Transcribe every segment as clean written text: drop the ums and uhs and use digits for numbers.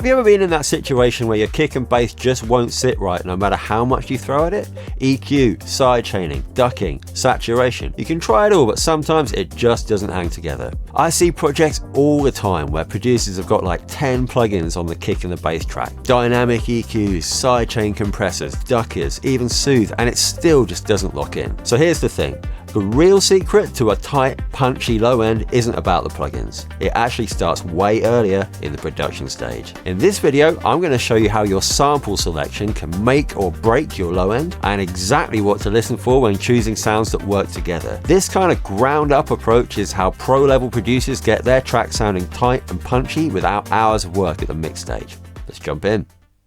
Have you ever been in that situation where your kick and bass just won't sit right no matter how much you throw at it? EQ, sidechaining, ducking, saturation. You can try it all, but sometimes it just doesn't hang together. I see projects all the time where producers have got like 10 plugins on the kick and the bass track. Dynamic EQs, sidechain compressors, duckers, even Soothe, and it still just doesn't lock in. So here's the thing. The real secret to a tight, punchy low end isn't about the plugins. It actually starts way earlier in the production stage. In this video, I'm going to show you how your sample selection can make or break your low end and exactly what to listen for when choosing sounds that work together. This kind of ground up approach is how pro level producers get their track sounding tight and punchy without hours of work at the mix stage. Let's jump in.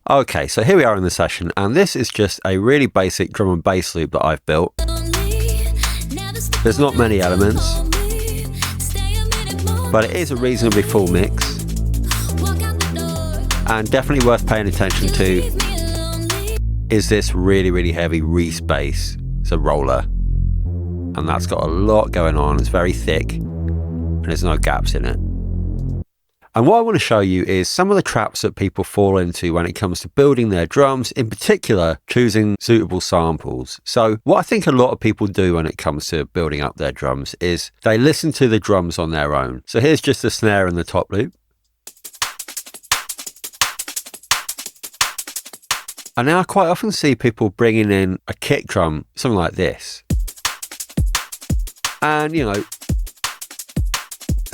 Okay, so here we are in the session, and this is just a really basic drum and bass loop that I've built. There's not many elements, but it is a reasonably full mix and definitely worth paying attention to is this really heavy Reese bass. It's a roller and that's got a lot going on. It's very thick and there's no gaps in it. And what I want to show you is some of the traps that people fall into when it comes to building their drums, in particular choosing suitable samples. So what I think a lot of people do when it comes to building up their drums is they listen to the drums on their own. So here's just the snare in the top loop. And now I quite often see people bringing in a kick drum, something like this. And you know,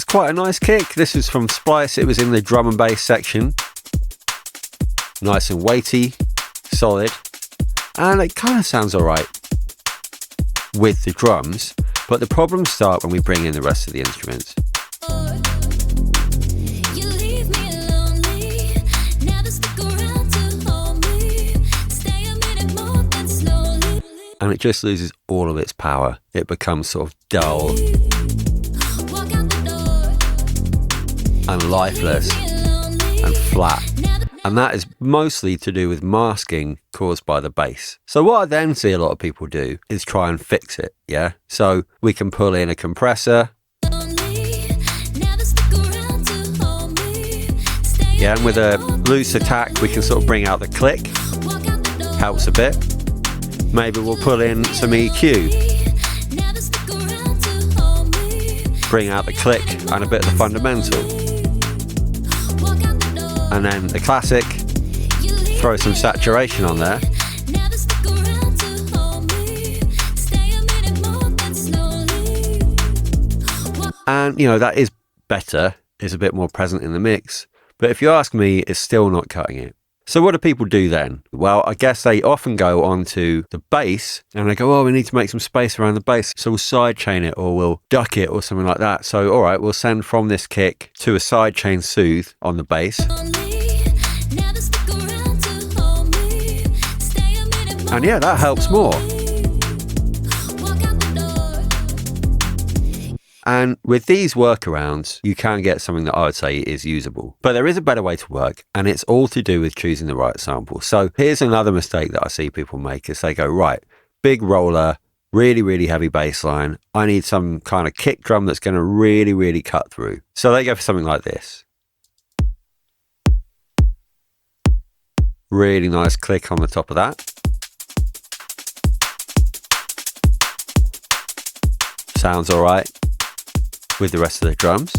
quite a nice kick. This is from Splice. It was in the drum and bass section. Nice and weighty, solid, and it kind of sounds all right with the drums, but the problems start when we bring in the rest of the instruments. And it just loses all of its power. It becomes sort of dull and lifeless and flat, and that is mostly to do with masking caused by the bass. So what I then see a lot of people do is try and fix it. Yeah, so we can pull in a compressor, yeah, and with a loose attack we can sort of bring out the click, helps a bit. Maybe we'll pull in some EQ, bring out the click and a bit of the fundamental. And then the classic, throw some saturation on there. And you know, that is better, is a bit more present in the mix. But if you ask me, it's still not cutting it. So what do people do then? Well, I guess they often go onto the bass and they go, oh, we need to make some space around the bass. So we'll sidechain it or we'll duck it or something like that. So, all right, we'll send from this kick to a sidechain Soothe on the bass. And yeah, that helps more. And with these workarounds, you can get something that I would say is usable. But there is a better way to work, and it's all to do with choosing the right sample. So here's another mistake that I see people make is they go, right, big roller, really heavy bass line. I need some kind of kick drum that's going to really cut through. So they go for something like this. Really nice click on the top of that. Sounds all right with the rest of the drums.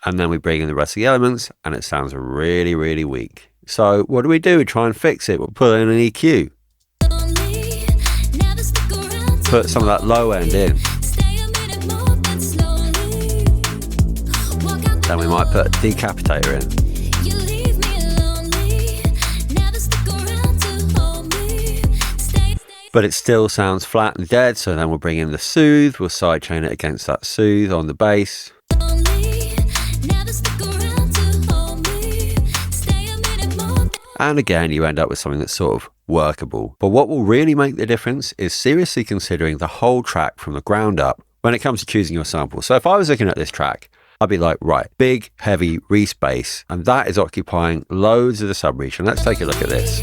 And then we bring in the rest of the elements and it sounds really weak. So what do? We try and fix it. We'll put in an EQ. Put some of that low end in. Then we might put a decapitator in. But it still sounds flat and dead, so then we'll bring in the Soothe, we'll sidechain it against that Soothe on the bass. And again, you end up with something that's sort of workable. But what will really make the difference is seriously considering the whole track from the ground up when it comes to choosing your sample. So if I was looking at this track, I'd be like, right, big, heavy Reese bass, and that is occupying loads of the sub-region. Let's take a look at this.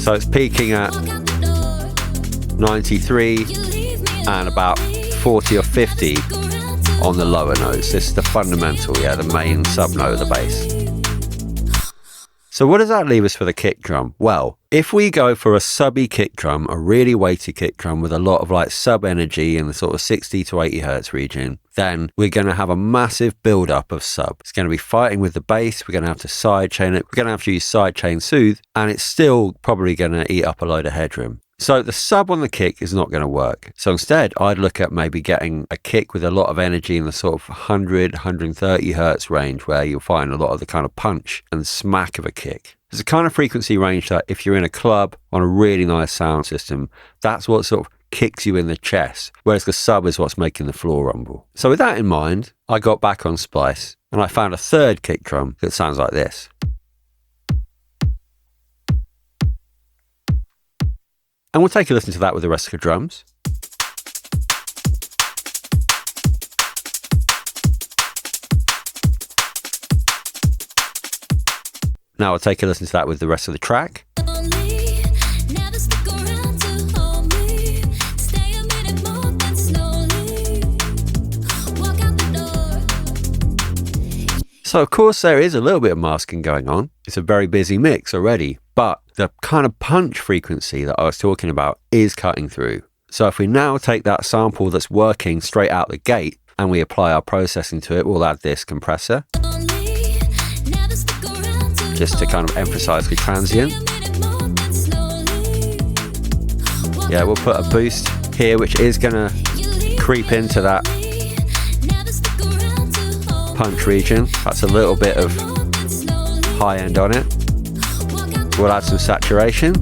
So it's peaking at 93 and about 40 or 50 on the lower notes. This is the fundamental, yeah, the main sub note of the bass. So what does that leave us for the kick drum? Well, if we go for a subby kick drum, a really weighty kick drum with a lot of like sub energy in the sort of 60 to 80 hertz region, then we're going to have a massive build up of sub. It's going to be fighting with the bass. We're going to have to sidechain it. We're going to have to use sidechain Soothe, and it's still probably going to eat up a load of headroom. So the sub on the kick is not going to work. So instead, I'd look at maybe getting a kick with a lot of energy in the sort of 100, 130 hertz range, where you'll find a lot of the kind of punch and smack of a kick. It's a kind of frequency range that if you're in a club on a really nice sound system, that's what sort of kicks you in the chest, whereas the sub is what's making the floor rumble. So with that in mind, I got back on Splice and I found a third kick drum that sounds like this. And we'll take a listen to that with the rest of the drums. Now I'll take a listen to that with the rest of the track. So of course there is a little bit of masking going on. It's a very busy mix already, but the kind of punch frequency that I was talking about is cutting through. So if we now take that sample that's working straight out the gate and we apply our processing to it, we'll add this compressor just to kind of emphasize the transient. Yeah, we'll put a boost here, which is going to creep into that punch region. That's a little bit of high end on it. We'll add some saturation.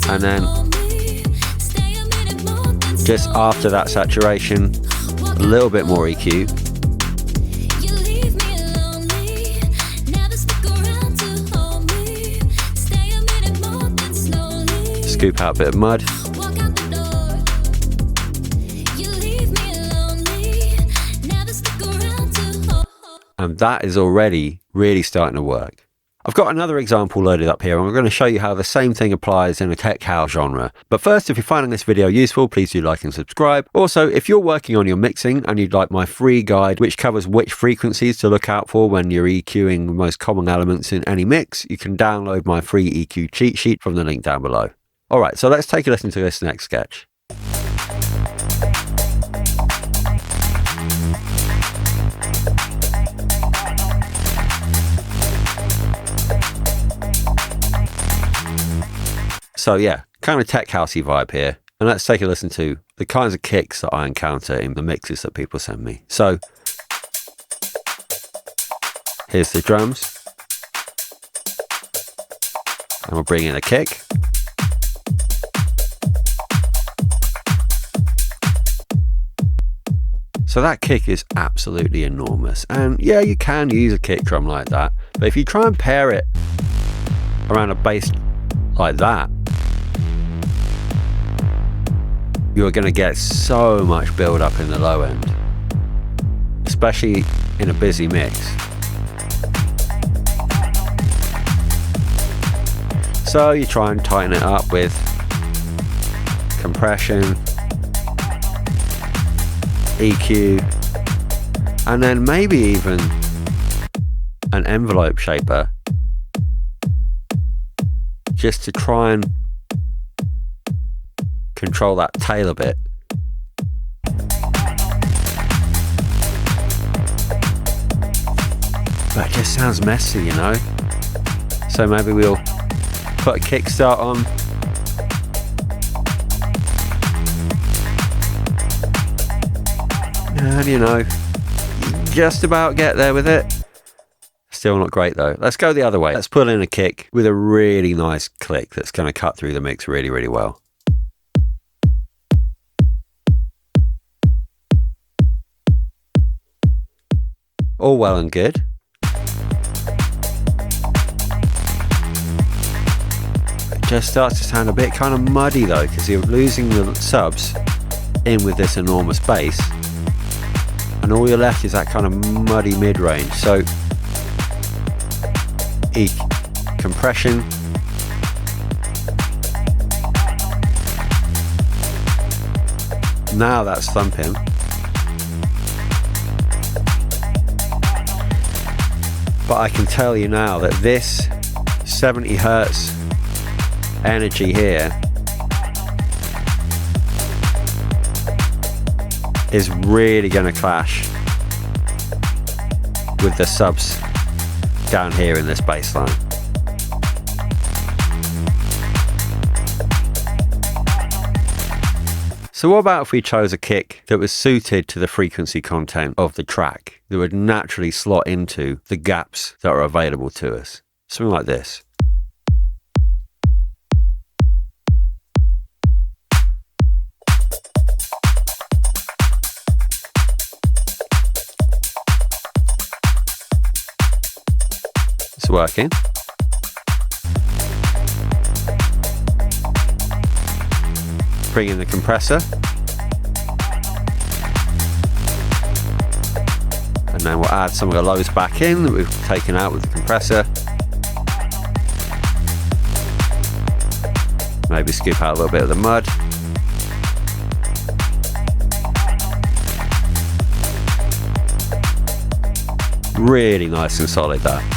And then just after that saturation, a little bit more EQ. Scoop out a bit of mud. And that is already really starting to work. I've got another example loaded up here and I'm going to show you how the same thing applies in a tech house genre. But first, if you're finding this video useful, please do like and subscribe. Also, if you're working on your mixing and you'd like my free guide which covers which frequencies to look out for when you're EQing the most common elements in any mix, you can download my free EQ cheat sheet from the link down below. Alright, so let's take a listen to this next sketch. So yeah, kind of tech housey vibe here. And let's take a listen to the kinds of kicks that I encounter in the mixes that people send me. So here's the drums. And we'll bring in a kick. So that kick is absolutely enormous. And yeah, you can use a kick drum like that. But if you try and pair it around a bass like that, you're going to get so much build up in the low end, especially in a busy mix. So you try and tighten it up with compression, EQ, and then maybe even an envelope shaper, just to try and control that tail a bit. But it just sounds messy, you know? So maybe we'll put a kickstart on. And you know, just about get there with it. Still not great though. Let's go the other way. Let's put in a kick with a really nice click that's going to cut through the mix really, really well. All well and good. It just starts to sound a bit kind of muddy though, because you're losing the subs in with this enormous bass, and all you're left is that kind of muddy mid-range. So compression. Now that's thumping. But I can tell you now that this 70 hertz energy here is really going to clash with the subs down here in this bass line. So what about if we chose a kick that was suited to the frequency content of the track, that would naturally slot into the gaps that are available to us? Something like this. It's working. Bring in the compressor. And then we'll add some of the lows back in that we've taken out with the compressor. Maybe scoop out a little bit of the mud. Really nice and solid that.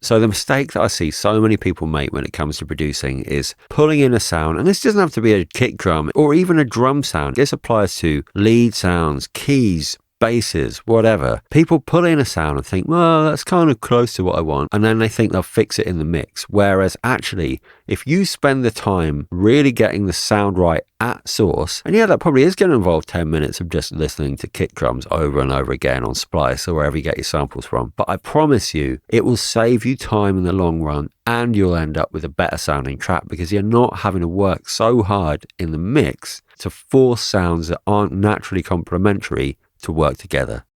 So the mistake that I see so many people make when it comes to producing is pulling in a sound, and this doesn't have to be a kick drum or even a drum sound. This applies to lead sounds, keys, basses, whatever. People pull in a sound and think, well, that's kind of close to what I want, and then they think they'll fix it in the mix. Whereas actually, if you spend the time really getting the sound right at source, and yeah, that probably is going to involve 10 minutes of just listening to kick drums over and over again on Splice or wherever you get your samples from. But I promise you, it will save you time in the long run, and you'll end up with a better sounding track because you're not having to work so hard in the mix to force sounds that aren't naturally complementary to work together.